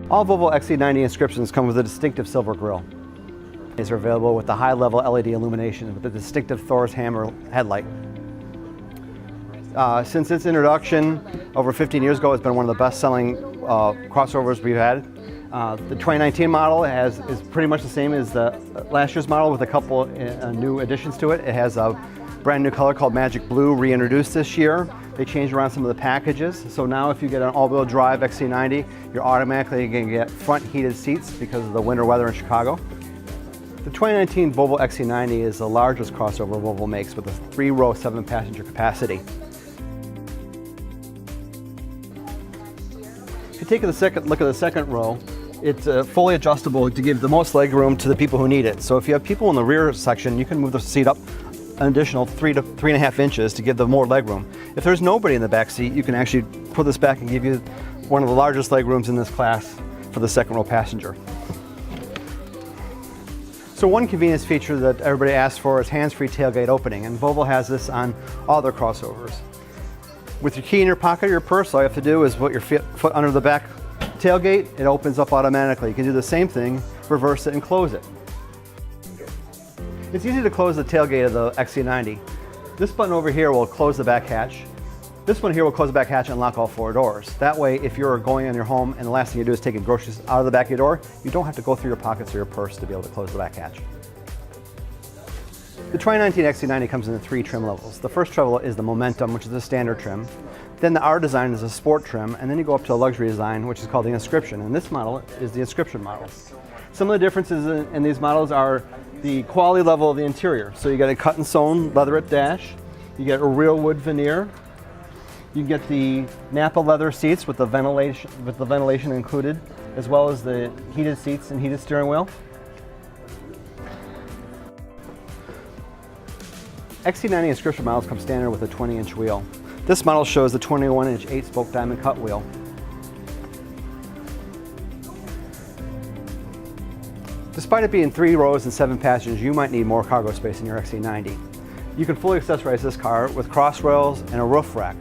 All Volvo XC90 inscriptions come with a distinctive silver grille. These are available with the high-level LED illumination with the distinctive Thor's hammer headlight. Since its introduction over 15 years ago, it's been one of the best-selling crossovers we've had. The 2019 model is pretty much the same as the last year's model with a couple new additions to it. It has a brand new color called Magic Blue, reintroduced this year. They changed around some of the packages. So now if you get an all-wheel drive XC90, you're automatically going to get front heated seats because of the winter weather in Chicago. The 2019 Volvo XC90 is the largest crossover Volvo makes with a 3-row 7-passenger capacity. If you take a look at the second row, it's fully adjustable to give the most leg room to the people who need it. So if you have people in the rear section, you can move the seat up an additional 3 to 3.5 inches to give them more leg room. If there's nobody in the back seat, you can actually put this back and give you one of the largest leg rooms in this class for the second row passenger. So one convenience feature that everybody asks for is hands-free tailgate opening, and Volvo has this on all their crossovers. With your key in your pocket or your purse, all you have to do is put your foot under the back tailgate. It opens up automatically. You can do the same thing, reverse it and close it. It's easy to close the tailgate of the XC90. This button over here will close the back hatch. This one here will close the back hatch and lock all 4 doors. That way, if you're going in your home and the last thing you do is taking groceries out of the back of your door, you don't have to go through your pockets or your purse to be able to close the back hatch. The 2019 XC90 comes in 3 trim levels. The first level is the Momentum, which is the standard trim. Then the R design is a sport trim, and then you go up to a luxury design, which is called the Inscription, and this model is the Inscription model. Some of the differences in these models are the quality level of the interior. So you get a cut and sewn leatherette dash, you get a real wood veneer, you get the Napa leather seats with the ventilation included, as well as the heated seats and heated steering wheel. XC90 Inscription models come standard with a 20-inch wheel. This model shows the 21-inch 8-spoke diamond cut wheel. Despite it being 3 rows and 7 passengers, you might need more cargo space in your XC90. You can fully accessorize this car with cross rails and a roof rack.